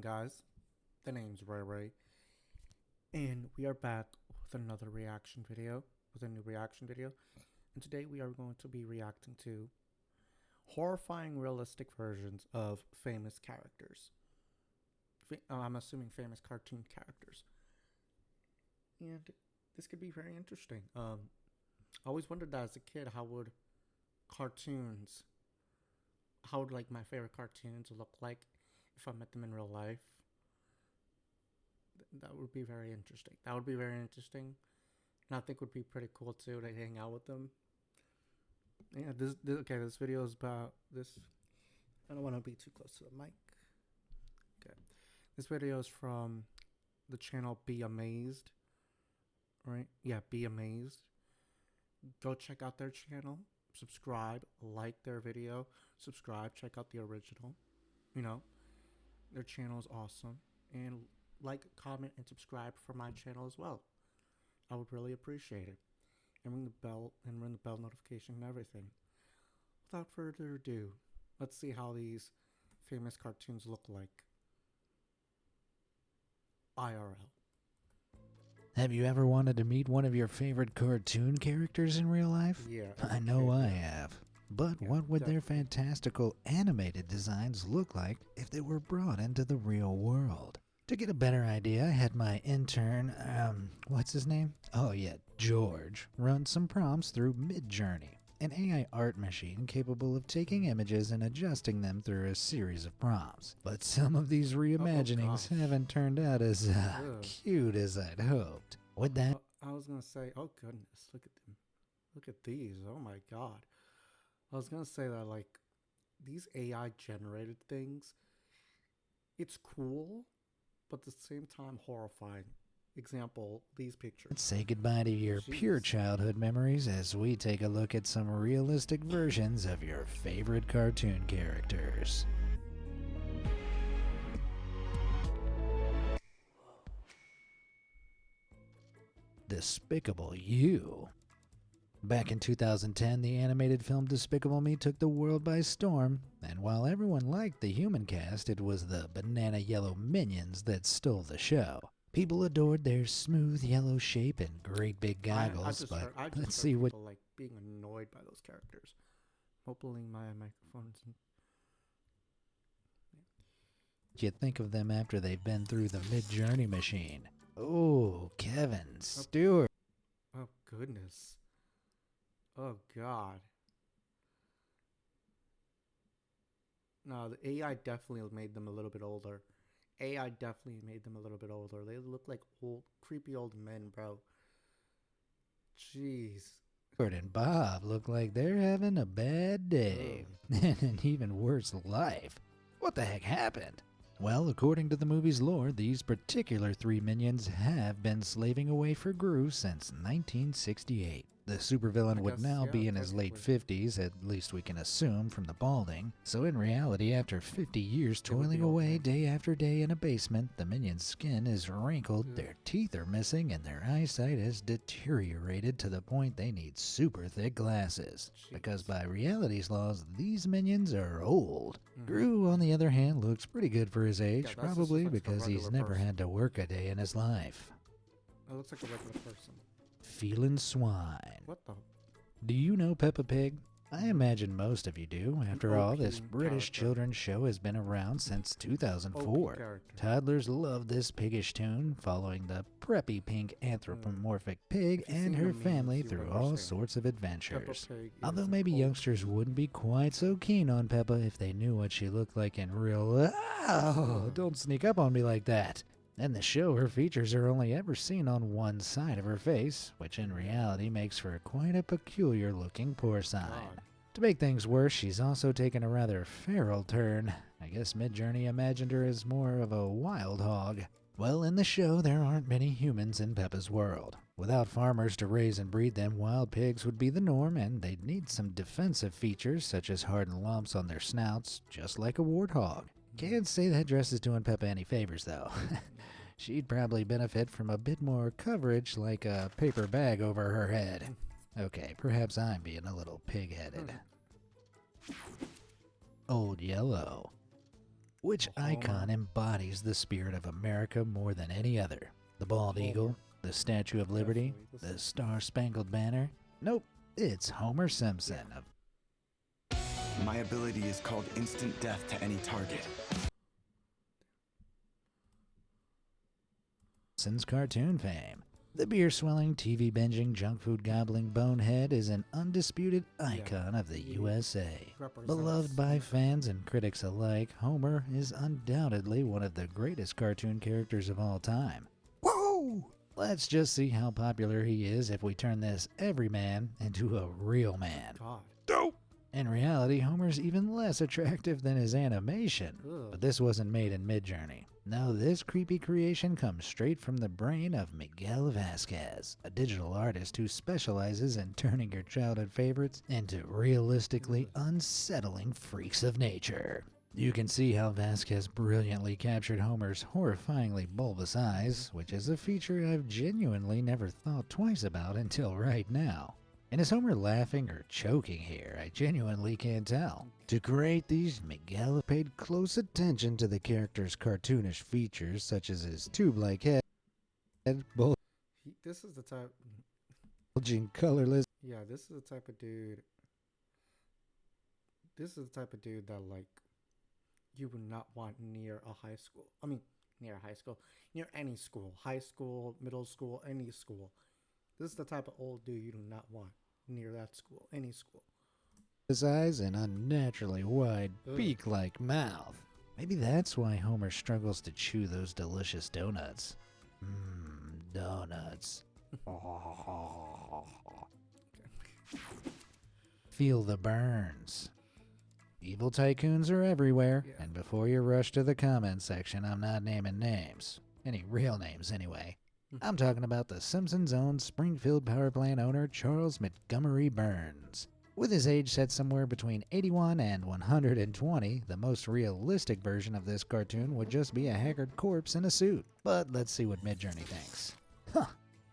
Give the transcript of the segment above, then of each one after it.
Guys, the name's Ray Ray, and we are back with another reaction video, with a new reaction video. And today we are going to be reacting to horrifying realistic versions of famous characters. I'm assuming famous cartoon characters. And this could be very interesting. I always wondered that as a kid, cartoons, how would like my favorite cartoons look like if I met them in real life? That would be very interesting. And I think would be pretty cool too to hang out with them. Yeah, this video is about this. I don't want to be too close to the mic. Okay. This video is from the channel Be Amazed. Right? Yeah, Be Amazed. Go check out their channel. Subscribe, like their video. Subscribe, check out the original. You know, their channel is awesome. And like, comment, and subscribe for my channel as well. I would really appreciate it. And ring the bell notification and everything. Without further ado, let's see how these famous cartoons look like IRL. Have you ever wanted to meet one of your favorite cartoon characters in real life? Yeah. I know I have. But what would their fantastical animated designs look like if they were brought into the real world? To get a better idea, I had my intern, what's his name? Oh yeah, George, run some prompts through Midjourney, an AI art machine capable of taking images and adjusting them through a series of prompts. But some of these reimaginings haven't turned out as cute as I'd hoped. With that, I was gonna say, oh goodness, look at them. Look at these. Oh my god. I was gonna say that, like, these AI generated things, it's cool, but at the same time horrifying. Example, these pictures. let's say goodbye to your pure childhood memories as we take a look at some realistic versions of your favorite cartoon characters. Despicable You. Back in 2010, the animated film Despicable Me took the world by storm, and while everyone liked the human cast, it was the banana yellow minions that stole the show. People adored their smooth yellow shape and great big goggles, let's see what people like being annoyed by those characters. I'm opening my microphones. you think of them after they've been through the Midjourney machine. Oh, Kevin Stewart. Oh goodness. Oh god. No, the AI definitely made them a little bit older. They look like old, creepy old men, bro. Jeez. And Bob look like they're having a bad day and an even worse life. What the heck happened? Well, according to the movie's lore, these particular three minions have been slaving away for Gru since 1968. The supervillain would now be in his late 50s, at least we can assume from the balding. So in reality, after 50 years toiling away day after day in a basement, the minion's skin is wrinkled, their teeth are missing, and their eyesight has deteriorated to the point they need super thick glasses. Because by reality's laws, these minions are old. Gru, on the other hand, looks pretty good for his age, probably because he's never had to work a day in his life. It looks like a regular person. Feelin' Swine. What the? Do you know Peppa Pig? I imagine most of you do. After all, this British children's show has been around since 2004. Toddlers love this piggish tune, following the preppy pink anthropomorphic pig and her family through all sorts of adventures. Although maybe youngsters wouldn't be quite so keen on Peppa if they knew what she looked like in real life. Oh, don't sneak up on me like that. In the show, her features are only ever seen on one side of her face, which in reality makes for quite a peculiar looking porcine. To make things worse, she's also taken a rather feral turn. I guess Midjourney imagined her as more of a wild hog. Well, in the show, there aren't many humans in Peppa's world. Without farmers to raise and breed them, wild pigs would be the norm, and they'd need some defensive features such as hardened lumps on their snouts, just like a warthog. Can't say that dress is doing Peppa any favors, though. She'd probably benefit from a bit more coverage, like a paper bag over her head. Okay, perhaps I'm being a little pig-headed. Old Yellow. Which icon embodies the spirit of America more than any other? The bald eagle, the Statue of Liberty, the Star-Spangled Banner? Nope, it's Homer Simpson. My ability is called instant death to any target. Simpsons cartoon fame. The beer-swelling, TV-binging, junk food gobbling bonehead is an undisputed icon of the USA. Beloved by fans and critics alike, Homer is undoubtedly one of the greatest cartoon characters of all time. Whoa! Let's just see how popular he is if we turn this everyman into a real man. God. Dope! In reality, Homer's even less attractive than his animation, but this wasn't made in Midjourney. No, this creepy creation comes straight from the brain of Miguel Vasquez, a digital artist who specializes in turning your childhood favorites into realistically unsettling freaks of nature. You can see how Vasquez brilliantly captured Homer's horrifyingly bulbous eyes, which is a feature I've genuinely never thought twice about until right now. And is Homer laughing or choking here? I genuinely can't tell. To create these, Miguel paid close attention to the character's cartoonish features, such as his tube-like head, This is the type... bulging colorless... Yeah, this is the type of dude... This is the type of dude that, like, you would not want near a high school. I mean, near a high school. Near any school. High school, middle school, any school. This is the type of old dude you do not want near that school, any school. His eyes and unnaturally wide, beak-like mouth. Maybe that's why Homer struggles to chew those delicious donuts. Donuts. Feel the burns. Evil tycoons are everywhere, and before you rush to the comment section, I'm not naming names. Any real names, anyway. I'm talking about the Simpsons' own Springfield power plant owner Charles Montgomery Burns. With his age set somewhere between 81 and 120, the most realistic version of this cartoon would just be a haggard corpse in a suit. But let's see what Midjourney thinks.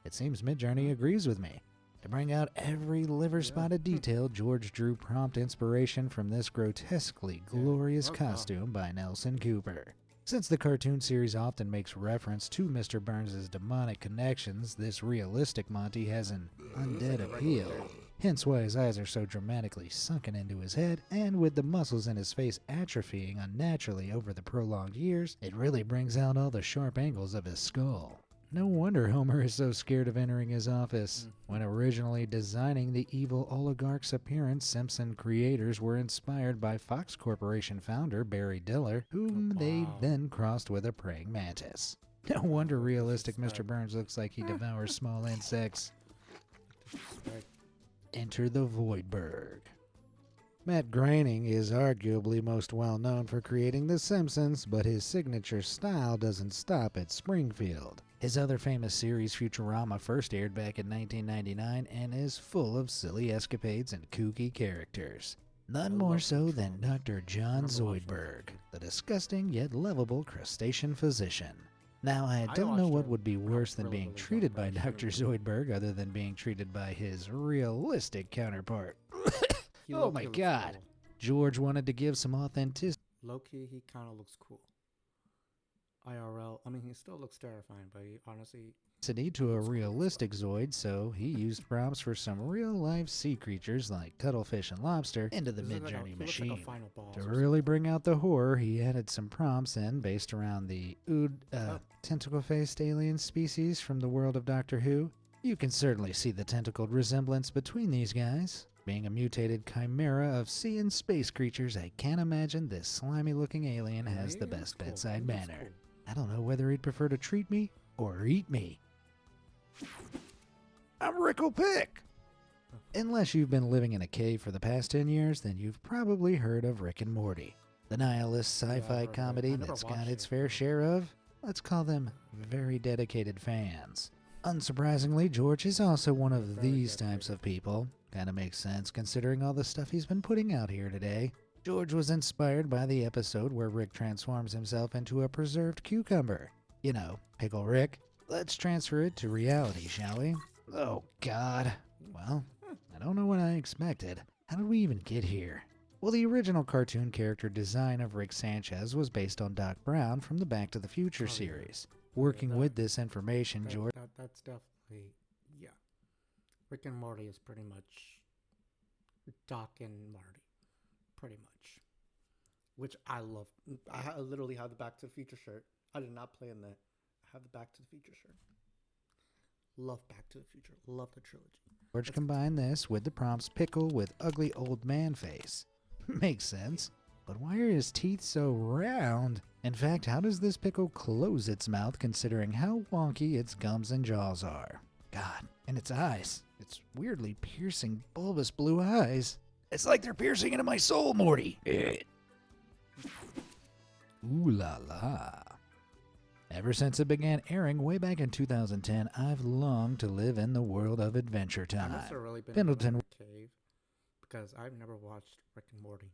It seems Midjourney agrees with me. To bring out every liver-spotted detail, George drew prompt inspiration from this grotesquely glorious costume by Nelson Cooper. Since the cartoon series often makes reference to Mr. Burns' demonic connections, this realistic Monty has an undead appeal. Hence why his eyes are so dramatically sunken into his head, and with the muscles in his face atrophying unnaturally over the prolonged years, it really brings out all the sharp angles of his skull. No wonder Homer is so scared of entering his office. When originally designing the evil oligarch's appearance, Simpson creators were inspired by Fox Corporation founder Barry Diller, whom they then crossed with a praying mantis. No wonder realistic Mr. Burns looks like he devours small insects. Enter the Voidberg. Matt Groening is arguably most well known for creating The Simpsons, but his signature style doesn't stop at Springfield. His other famous series, Futurama, first aired back in 1999 and is full of silly escapades and kooky characters. None more so than Dr. John Zoidberg, the disgusting yet lovable crustacean physician. Now, I don't know what would be worse than being treated by Dr. Zoidberg other than being treated by his realistic counterpart. Oh my god. Cool. George wanted to give some authenticity. Low-key, he kind of looks cool. IRL, I mean, he still looks terrifying, but he honestly... to a realistic Zoid, so he used prompts for some real-life sea creatures like cuttlefish and lobster into the Midjourney machine. To really bring out the horror, he added some prompts in based around the tentacle-faced alien species from the world of Doctor Who. You can certainly see the tentacled resemblance between these guys. Being a mutated chimera of sea and space creatures, I can't imagine this slimy-looking alien has the best bedside manner. I don't know whether he'd prefer to treat me or eat me. I'm Rickle Pick! Unless you've been living in a cave for the past 10 years, then you've probably heard of Rick and Morty. The nihilist sci-fi comedy that's got its fair share of, let's call them, very dedicated fans. Unsurprisingly, George is also one of these types of people. Kinda makes sense considering all the stuff he's been putting out here today. George was inspired by the episode where Rick transforms himself into a preserved cucumber. You know, Pickle Rick. Let's transfer it to reality, shall we? Oh, God. Well, I don't know what I expected. How did we even get here? Well, the original cartoon character design of Rick Sanchez was based on Doc Brown from the Back to the Future series. Working with this information, George... That's definitely... Yeah. Rick and Morty is pretty much Doc and Marty. Pretty much. Which I love. I literally have the Back to the Future shirt. I did not play in that. I have the Back to the Future shirt. Love Back to the Future. Love the trilogy. George combined this with the prompt's pickle with ugly old man face. Makes sense. But why are his teeth so round? In fact, how does this pickle close its mouth considering how wonky its gums and jaws are? God, and its eyes. Its weirdly piercing, bulbous blue eyes. It's like they're piercing into my soul, Morty. Ooh la la. Ever since it began airing way back in 2010, I've longed to live in the world of Adventure Time. I must have really been Pendleton in the cave because I've never watched Rick and Morty,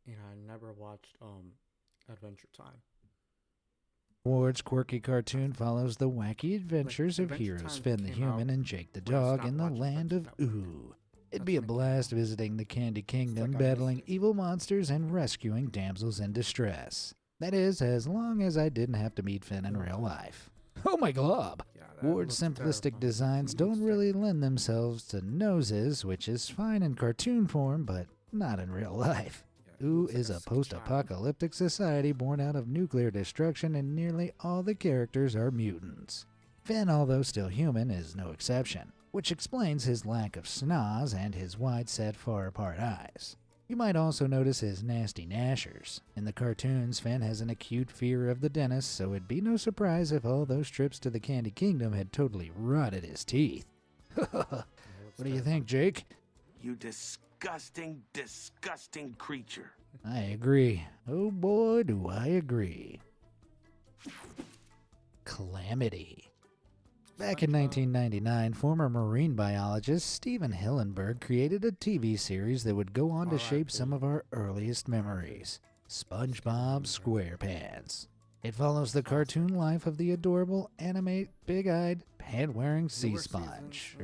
and I never watched Adventure Time. Ward's quirky cartoon follows the wacky adventures of heroes Finn the Human and Jake the Dog in the land of Ooh. It'd be a blast visiting the Candy Kingdom, battling evil monsters and rescuing damsels in distress. That is, as long as I didn't have to meet Finn in real life. Oh my glob! Ward's simplistic designs don't really lend themselves to noses, which is fine in cartoon form, but not in real life. Ooh is a post-apocalyptic society born out of nuclear destruction, and nearly all the characters are mutants. Finn, although still human, is no exception, which explains his lack of schnoz and his wide-set, far-apart eyes. You might also notice his nasty gnashers. In the cartoons, Finn has an acute fear of the dentist, so it'd be no surprise if all those trips to the Candy Kingdom had totally rotted his teeth. What do you think, Jake? You disgusting, disgusting creature. I agree. Oh boy, do I agree. Calamity. Back in 1999, former marine biologist Stephen Hillenburg created a TV series that would go on to shape some of our earliest memories. SpongeBob SquarePants. It follows the cartoon life of the adorable, animate, big-eyed, pant-wearing sea sponge,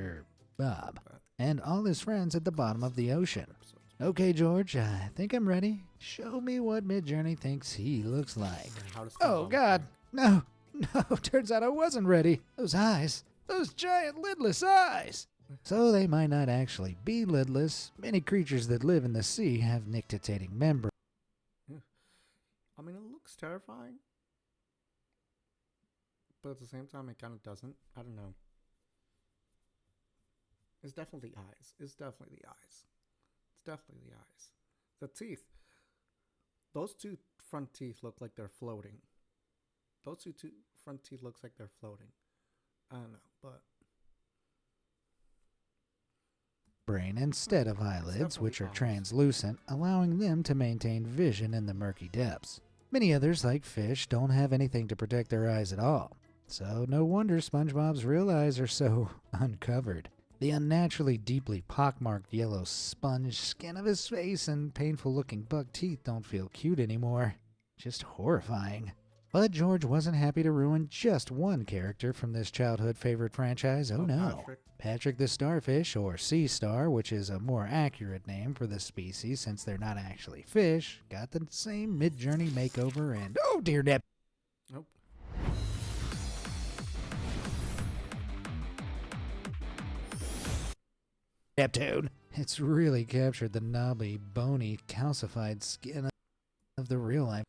Bob, and all his friends at the bottom of the ocean. Okay, George, I think I'm ready. Show me what Midjourney thinks he looks like. Oh, God, no. No, turns out I wasn't ready. Those eyes. Those giant lidless eyes. So they might not actually be lidless. Many creatures that live in the sea have nictitating membranes. I mean, it looks terrifying. But at the same time, it kind of doesn't. I don't know. It's definitely the eyes. It's definitely the eyes. It's definitely the eyes. The teeth. Those two front teeth look like they're floating. Those two front teeth looks like they're floating. I don't know, but... Brain instead of eyelids, which are translucent, allowing them to maintain vision in the murky depths. Many others, like fish, don't have anything to protect their eyes at all. So no wonder SpongeBob's real eyes are so uncovered. The unnaturally deeply pockmarked yellow sponge skin of his face and painful-looking buck teeth don't feel cute anymore. Just horrifying. But George wasn't happy to ruin just one character from this childhood favorite franchise. Oh no. Patrick the Starfish, or Sea Star, which is a more accurate name for the species since they're not actually fish, got the same Midjourney makeover and... Oh dear Nep... Nope. Neptune. It's really captured the knobby, bony, calcified skin of the real life.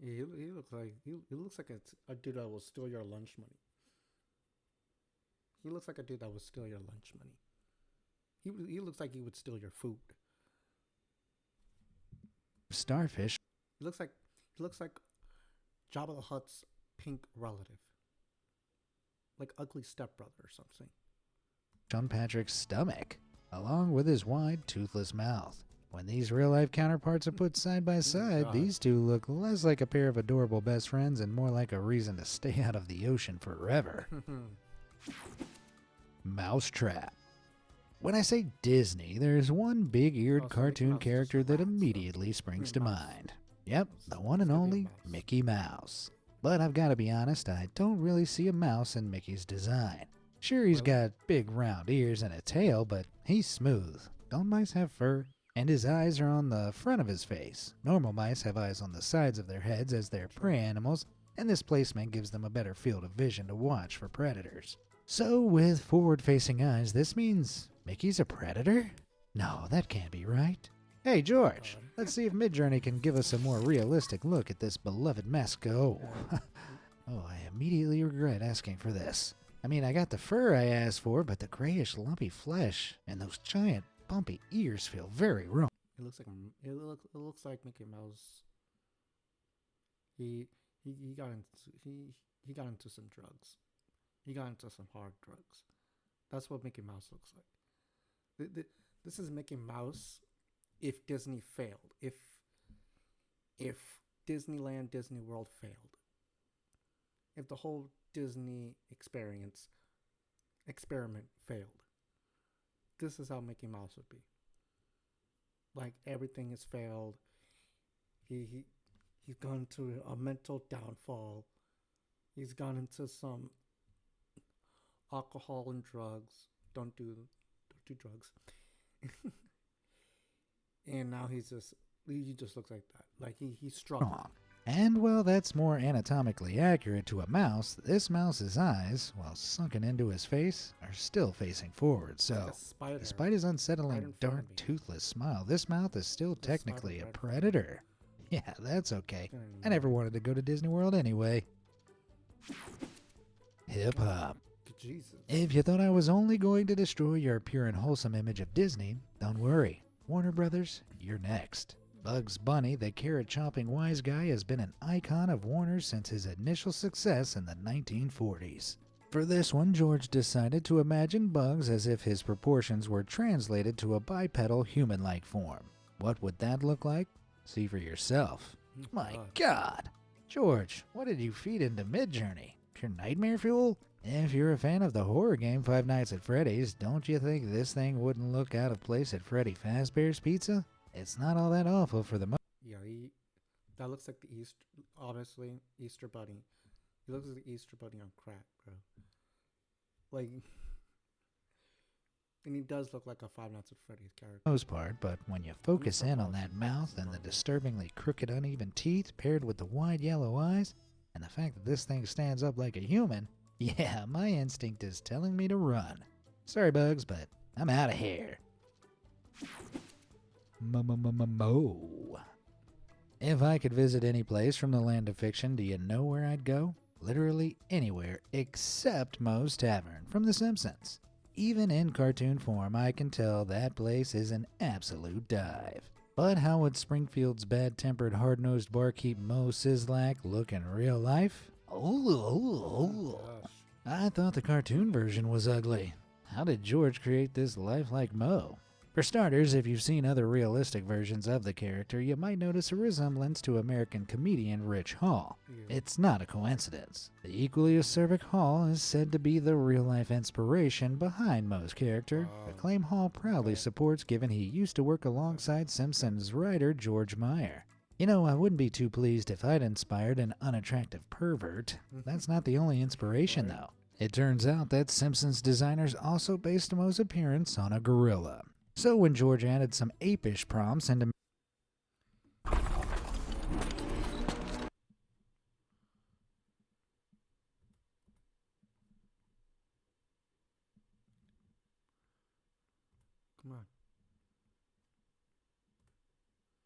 Yeah, he looks like a dude that will steal your lunch money. He looks like a dude that would steal your lunch money. He looks like he would steal your food. Starfish. He looks like Jabba the Hutt's pink relative, like ugly stepbrother or something. On Patrick's stomach, along with his wide, toothless mouth. When these real-life counterparts are put side by side, these two look less like a pair of adorable best friends and more like a reason to stay out of the ocean forever. Mousetrap. When I say Disney, there's one big-eared cartoon character that immediately springs to mind. Yep, the one and only Mickey Mouse. But I've got to be honest, I don't really see a mouse in Mickey's design. Sure, he's got big round ears and a tail, but he's smooth. Don't mice have fur? and his eyes are on the front of his face. Normal mice have eyes on the sides of their heads as they're prey animals, and this placement gives them a better field of vision to watch for predators. So with forward-facing eyes, this means Mickey's a predator? No, that can't be right. Hey, George, let's see if Midjourney can give us a more realistic look at this beloved mascot. Oh, I immediately regret asking for this. I mean, I got the fur I asked for, but the grayish, lumpy flesh and those giant, bumpy ears feel very wrong. It looks like Mickey Mouse. He got into some drugs. He got into some hard drugs. That's what Mickey Mouse looks like. This is Mickey Mouse if Disney failed. If Disneyland, Disney World failed. If the whole Disney experiment failed. This is how Mickey Mouse would be. Like, everything has failed. He's gone to a mental downfall. He's gone into some alcohol and drugs. Don't do drugs. And now he just looks like that. Like he's struggling. And while that's more anatomically accurate to a mouse, this mouse's eyes, while sunken into his face, are still facing forward. So, like despite his unsettling, dark, toothless smile, this mouth is still technically a predator. Yeah, that's okay. I never wanted to go to Disney World anyway. Hip-hop. Jesus. If you thought I was only going to destroy your pure and wholesome image of Disney, don't worry. Warner Brothers, you're next. Bugs Bunny, the carrot-chomping wise guy, has been an icon of Warner's since his initial success in the 1940s. For this one, George decided to imagine Bugs as if his proportions were translated to a bipedal human-like form. What would that look like? See for yourself. My God! George, what did you feed into Midjourney? Pure nightmare fuel? If you're a fan of the horror game Five Nights at Freddy's, don't you think this thing wouldn't look out of place at Freddy Fazbear's Pizza? It's not all that awful for the Yeah, that looks like the Easter Bunny. He looks like the Easter Bunny on crack, bro. Like, and he does look like a Five Nights at Freddy's character. Most part, but when you focus in on that mouth and the disturbingly crooked, uneven teeth paired with the wide yellow eyes, and the fact that this thing stands up like a human, yeah, my instinct is telling me to run. Sorry, Bugs, but I'm out of here. Mo. If I could visit any place from the land of fiction, do you know where I'd go? Literally anywhere except Moe's Tavern from The Simpsons. Even in cartoon form, I can tell that place is an absolute dive. But how would Springfield's bad-tempered, hard-nosed barkeep Moe Sislak look in real life? I thought the cartoon version was ugly. How did George create this lifelike Moe? For starters, if you've seen other realistic versions of the character, you might notice a resemblance to American comedian Rich Hall. It's not a coincidence. The equally acerbic Hall is said to be the real-life inspiration behind Moe's character, a claim Hall proudly supports given he used to work alongside Simpsons writer George Meyer. You know, I wouldn't be too pleased if I'd inspired an unattractive pervert. That's not the only inspiration, though. It turns out that Simpsons designers also based Moe's appearance on a gorilla. So when George added some apish prompts into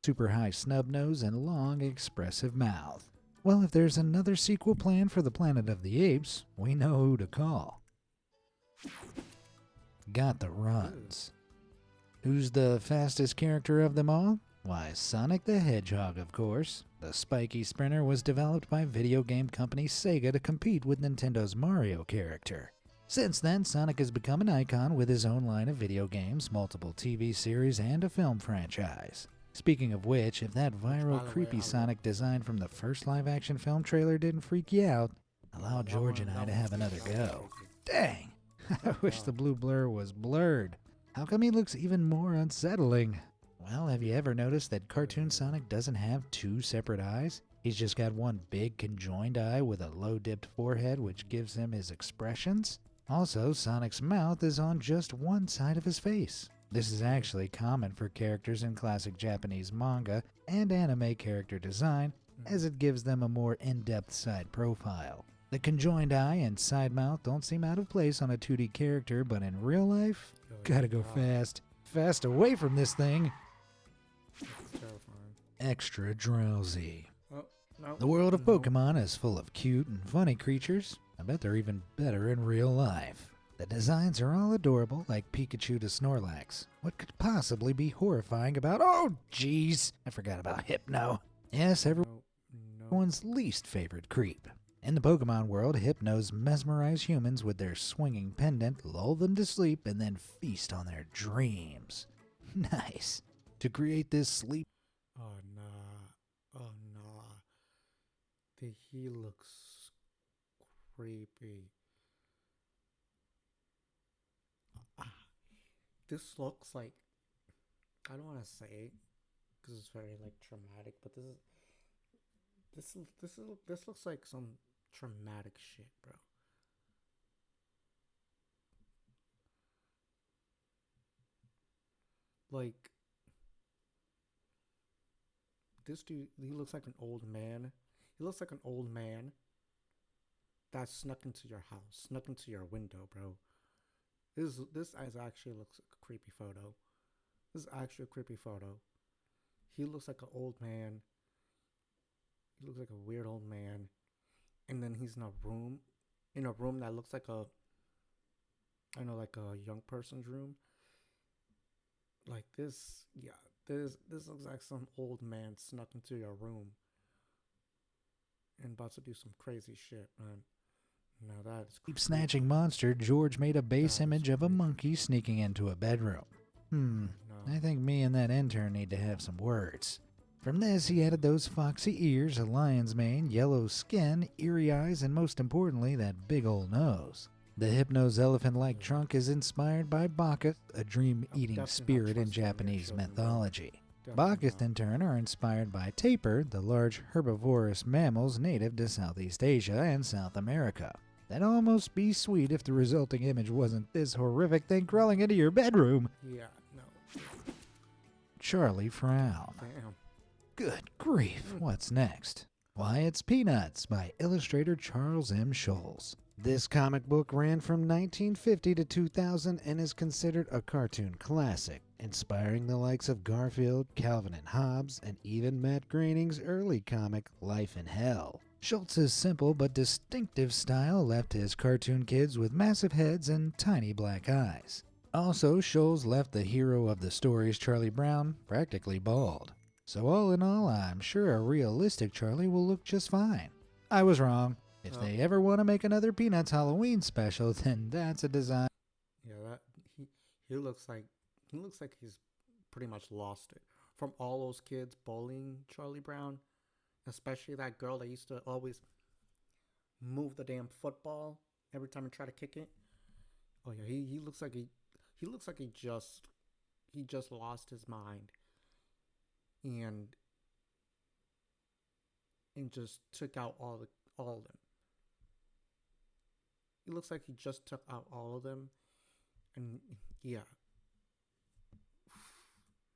super high snub nose and long expressive mouth. Well, if there's another sequel planned for the Planet of the Apes, we know who to call. Got the runs. Who's the fastest character of them all? Why, Sonic the Hedgehog, of course. The spiky sprinter was developed by video game company Sega to compete with Nintendo's Mario character. Since then, Sonic has become an icon with his own line of video games, multiple TV series, and a film franchise. Speaking of which, if that viral creepy Sonic design from the first live-action film trailer didn't freak you out, allow George and I to have another go. Dang! I wish the blue blur was blurred. How come he looks even more unsettling? Well, have you ever noticed that cartoon Sonic doesn't have two separate eyes? He's just got one big conjoined eye with a low-dipped forehead which gives him his expressions. Also, Sonic's mouth is on just one side of his face. This is actually common for characters in classic Japanese manga and anime character design, as it gives them a more in-depth side profile. The conjoined eye and side mouth don't seem out of place on a 2D character, but in real life, gotta go fast. Fast away from this thing. It's terrifying. Extra drowsy. Oh, no. The world of Pokemon is full of cute and funny creatures. I bet they're even better in real life. The designs are all adorable, like Pikachu to Snorlax. What could possibly be horrifying about— oh, jeez, I forgot about Hypno. Yes, everyone's least favorite creep. In the Pokemon world, Hypnos mesmerize humans with their swinging pendant, lull them to sleep, and then feast on their dreams. Nice. To create this sleep— oh, nah. Oh, nah. He looks creepy. This looks like, I don't want to say it because it's very like traumatic, but this looks like some traumatic shit, bro. Like, this dude, he looks like an old man. He looks like an old man that snuck into your house, snuck into your window, bro. This actually looks like a creepy photo. This is actually a creepy photo. He looks like an old man. He looks like a weird old man. And then he's in a room that looks like like a young person's room. Like this, yeah, this looks like some old man snuck into your room and about to do some crazy shit, man. Now that is creepy. Snatching monster, George made a base image of a monkey sneaking into a bedroom. No. I think me and that intern need to have some words. From this, he added those foxy ears, a lion's mane, yellow skin, eerie eyes, and most importantly, that big old nose. The Hypno's elephant-like trunk is inspired by Bacchus, a dream-eating spirit in Japanese mythology. Bacchus, in turn, are inspired by tapir, the large herbivorous mammals native to Southeast Asia and South America. That'd almost be sweet if the resulting image wasn't this horrific thing crawling into your bedroom. Yeah, no. Charlie frowned. Damn. Good grief, what's next? Why, it's Peanuts by illustrator Charles M. Scholes. This comic book ran from 1950 to 2000 and is considered a cartoon classic, inspiring the likes of Garfield, Calvin and Hobbes, and even Matt Groening's early comic Life in Hell. Schultz's simple but distinctive style left his cartoon kids with massive heads and tiny black eyes. Also, Scholes left the hero of the stories, Charlie Brown, practically bald. So all in all, I'm sure a realistic Charlie will look just fine. I was wrong. If they ever want to make another Peanuts Halloween special, then that's a design. Yeah, that he looks like he's pretty much lost it. From all those kids bullying Charlie Brown, especially that girl that used to always move the damn football every time he tried to kick it. Oh yeah, he looks like he just lost his mind and just took out all of them. He looks like he just took out all of them, and yeah.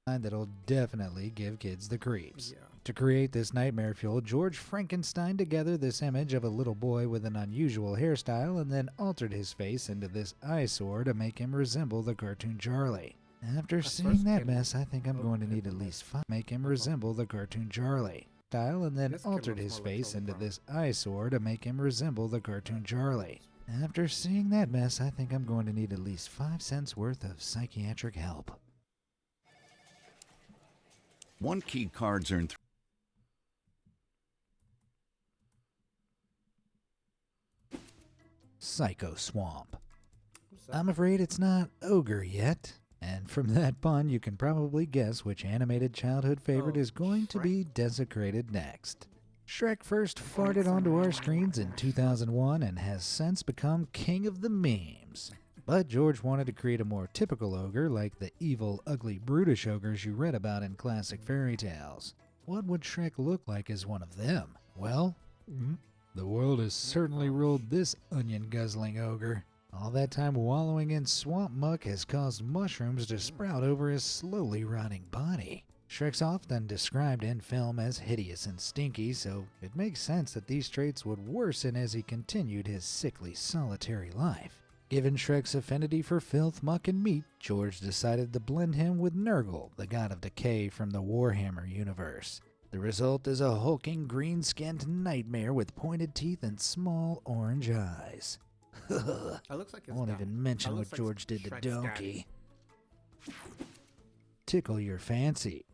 That'll definitely give kids the creeps. Yeah. To create this nightmare fuel, George Frankenstein together this image of a little boy with an unusual hairstyle and then altered his face into this eyesore to make him resemble the cartoon Charlie. After seeing that mess, I think I'm going to need at least 5 make him resemble the cartoon Charlie. And then altered his face into this eyesore to make him resemble the cartoon Charlie. After seeing that mess, I think I'm going to need at least 5 cents worth of psychiatric help. One key card's earned. Psycho Swamp. I'm afraid it's not ogre yet. And from that pun, you can probably guess which animated childhood favorite is going to be desecrated next. Shrek first farted onto our screens in 2001 and has since become king of the memes. But George wanted to create a more typical ogre like the evil, ugly, brutish ogres you read about in classic fairy tales. What would Shrek look like as one of them? Well, the world has certainly ruled this onion-guzzling ogre. All that time wallowing in swamp muck has caused mushrooms to sprout over his slowly rotting body. Shrek's often described in film as hideous and stinky, so it makes sense that these traits would worsen as he continued his sickly, solitary life. Given Shrek's affinity for filth, muck, and meat, George decided to blend him with Nurgle, the god of decay from the Warhammer universe. The result is a hulking, green-skinned nightmare with pointed teeth and small orange eyes. That looks like I won't even mention what George did to Donkey. Tickle your fancy.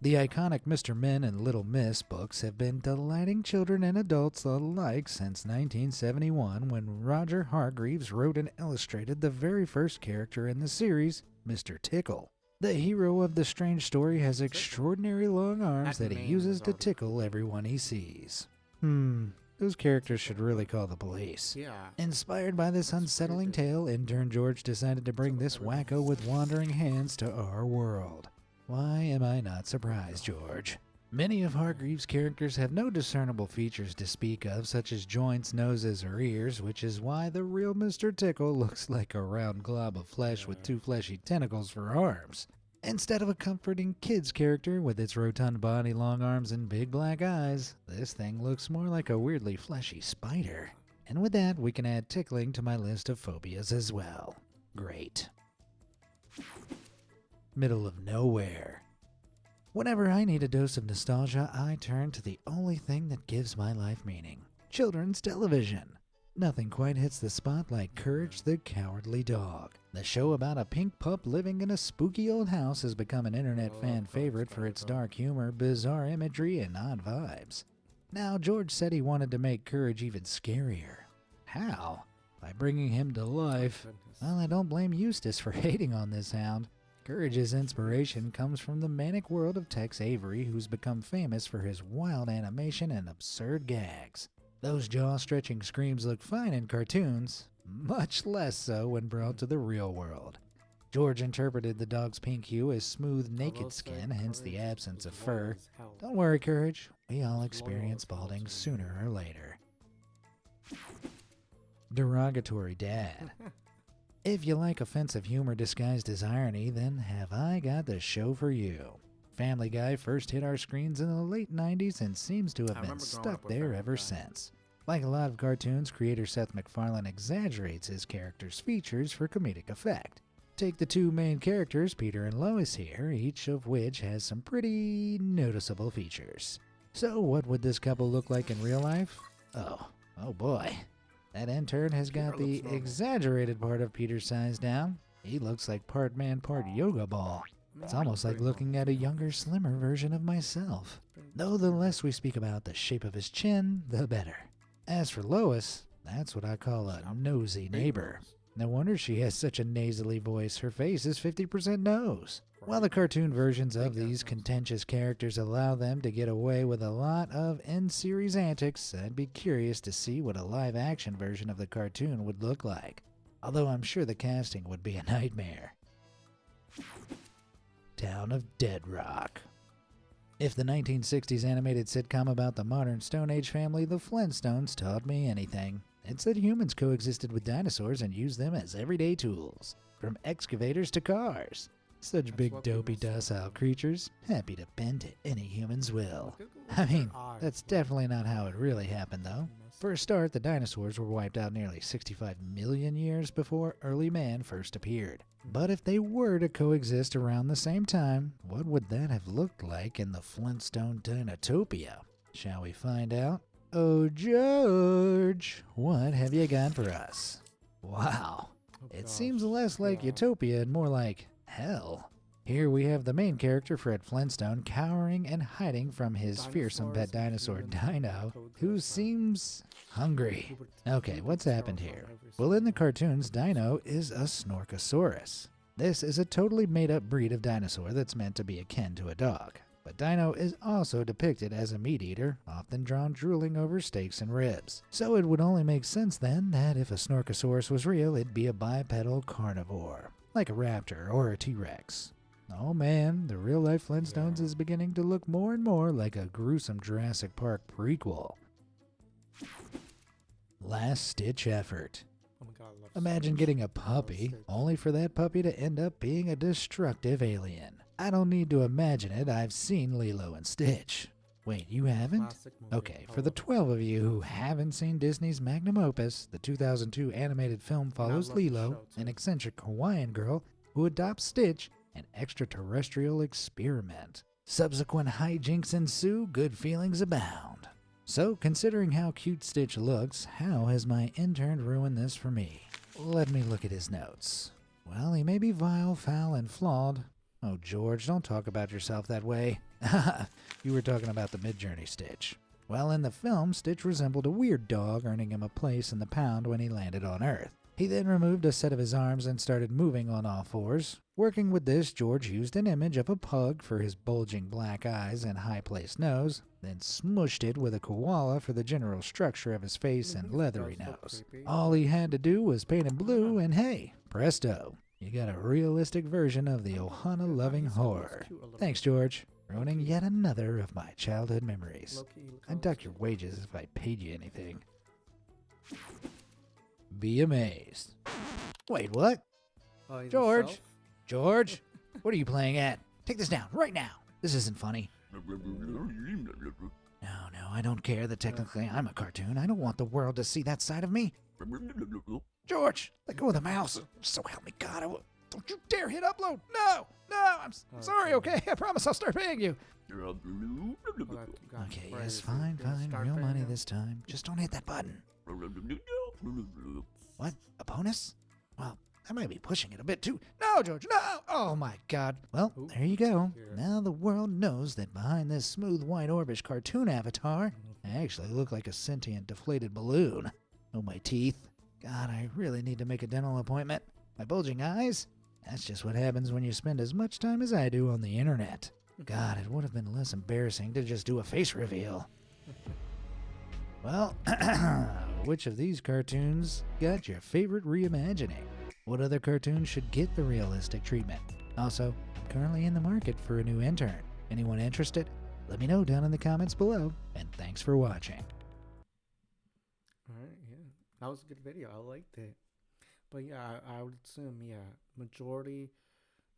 The iconic Mr. Men and Little Miss books have been delighting children and adults alike since 1971, when Roger Hargreaves wrote and illustrated the very first character in the series, Mr. Tickle. The hero of the strange story has extraordinary long arms that he uses to tickle everyone he sees. Those characters should really call the police. Yeah. Inspired by this unsettling tale, intern George decided to bring this wacko with wandering hands to our world. Why am I not surprised, George? Many of Hargreaves' characters have no discernible features to speak of, such as joints, noses, or ears, which is why the real Mr. Tickle looks like a round glob of flesh with two fleshy tentacles for arms. Instead of a comforting kid's character with its rotund body, long arms, and big black eyes, this thing looks more like a weirdly fleshy spider. And with that, we can add tickling to my list of phobias as well. Great. Middle of nowhere. Whenever I need a dose of nostalgia, I turn to the only thing that gives my life meaning: children's television. Nothing quite hits the spot like Courage the Cowardly Dog. The show about a pink pup living in a spooky old house has become an internet fan favorite for its dark humor, bizarre imagery, and odd vibes. Now, George said he wanted to make Courage even scarier. How? By bringing him to life. Well, I don't blame Eustace for hating on this hound. Courage's inspiration comes from the manic world of Tex Avery, who's become famous for his wild animation and absurd gags. Those jaw-stretching screams look fine in cartoons, much less so when brought to the real world. George interpreted the dog's pink hue as smooth, naked skin, hence the absence of fur. Don't worry, Courage. We all experience balding sooner or later. Derogatory dad. If you like offensive humor disguised as irony, then have I got the show for you. Family Guy first hit our screens in the late 90s and seems to have been stuck there ever since. Like a lot of cartoons, creator Seth MacFarlane exaggerates his characters' features for comedic effect. Take the two main characters, Peter and Lois here, each of which has some pretty noticeable features. So what would this couple look like in real life? Oh boy. That intern has got the exaggerated part of Peter's size down. He looks like part man, part yoga ball. It's almost like looking at a younger, slimmer version of myself. Though the less we speak about the shape of his chin, the better. As for Lois, that's what I call a nosy neighbor. No wonder she has such a nasally voice. Her face is 50% nose. While the cartoon versions of these contentious characters allow them to get away with a lot of in-series antics, I'd be curious to see what a live-action version of the cartoon would look like. Although I'm sure the casting would be a nightmare. Town of Dead Rock. If the 1960s animated sitcom about the modern Stone Age family, The Flintstones, taught me anything, it's that humans coexisted with dinosaurs and used them as everyday tools, from excavators to cars. Such big, dopey, docile creatures, happy to bend to any human's will. I mean, that's definitely not how it really happened, though. For a start, the dinosaurs were wiped out nearly 65 million years before early man first appeared. But if they were to coexist around the same time, what would that have looked like in the Flintstone Dinotopia? Shall we find out? Oh, George, what have you got for us? Wow, it seems less like Utopia and more like hell. Here we have the main character, Fred Flintstone, cowering and hiding from his fearsome pet dinosaur Dino, who seems hungry. Okay, what's happened here? Well, in the cartoons, Dino is a Snorkosaurus. This is a totally made-up breed of dinosaur that's meant to be akin to a dog. But Dino is also depicted as a meat-eater, often drawn drooling over steaks and ribs. So it would only make sense then that if a Snorkosaurus was real, it'd be a bipedal carnivore, like a raptor or a T-Rex. Oh man, the real-life Flintstones is beginning to look more and more like a gruesome Jurassic Park prequel. Last-ditch effort. Oh my god, I love Imagine getting a puppy, only for that puppy to end up being a destructive alien. I don't need to imagine it, I've seen Lilo and Stitch. Wait, you haven't? Okay, for the 12 of you who haven't seen Disney's magnum opus, the 2002 animated film follows Lilo, an eccentric Hawaiian girl who adopts Stitch, an extraterrestrial experiment. Subsequent hijinks ensue, good feelings abound. So, considering how cute Stitch looks, how has my intern ruined this for me? Let me look at his notes. Well, he may be vile, foul, and flawed. Oh, George, don't talk about yourself that way. You were talking about the Midjourney Stitch. Well, in the film, Stitch resembled a weird dog, earning him a place in the pound when he landed on Earth. He then removed a set of his arms and started moving on all fours. Working with this, George used an image of a pug for his bulging black eyes and high-placed nose, then smushed it with a koala for the general structure of his face and leathery nose. All he had to do was paint him blue, and hey, presto, you got a realistic version of the Ohana-loving horror. Thanks, George, ruining yet another of my childhood memories. I'd duck your wages if I paid you anything. Be amazed. Wait, what? George? George? What are you playing at? Take this down, right now. This isn't funny. No, I don't care that technically I'm a cartoon. I don't want the world to see that side of me. George, let go of the mouse. So help me God. Don't you dare hit upload. No, I'm sorry, okay? I promise I'll start paying you. Okay, yes, fine. Real money this time. Just don't hit that button. What? A bonus? Well, I might be pushing it a bit too. No, George, no! Oh my God. Well, there you go. Now the world knows that behind this smooth white orbish cartoon avatar, I actually look like a sentient deflated balloon. Oh, my teeth. God, I really need to make a dental appointment. My bulging eyes? That's just what happens when you spend as much time as I do on the internet. God, it would have been less embarrassing to just do a face reveal. Well, which of these cartoons got your favorite reimagining? What other cartoons should get the realistic treatment? Also, I'm currently in the market for a new intern. Anyone interested? Let me know down in the comments below, and thanks for watching. Alright, yeah. That was a good video. I liked it. But yeah, I would assume, majority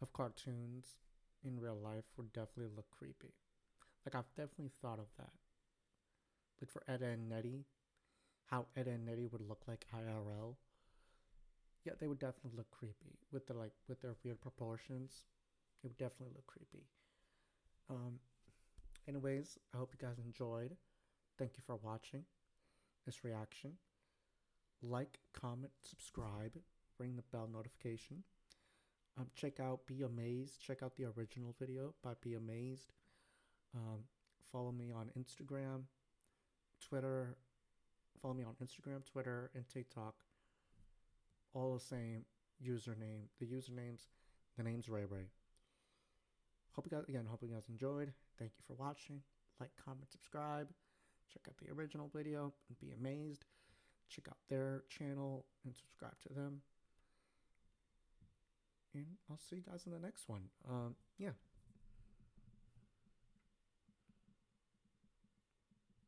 of cartoons in real life would definitely look creepy. Like, I've definitely thought of that. Like for Ed and Nettie, how Ed and Nettie would look like IRL. Yeah, they would definitely look creepy with their weird proportions. It would definitely look creepy. Anyways, I hope you guys enjoyed. Thank you for watching this reaction. Like, comment, subscribe, ring the bell notification. Check out Be Amazed. Check out the original video by Be Amazed. Follow me on Instagram, Twitter. Follow me on Instagram, Twitter, and TikTok. All the same username. The name's Ray Ray. Hope you guys enjoyed. Thank you for watching. Like, comment, subscribe. Check out the original video and Be Amazed. Check out their channel and subscribe to them. And I'll see you guys in the next one. Yeah.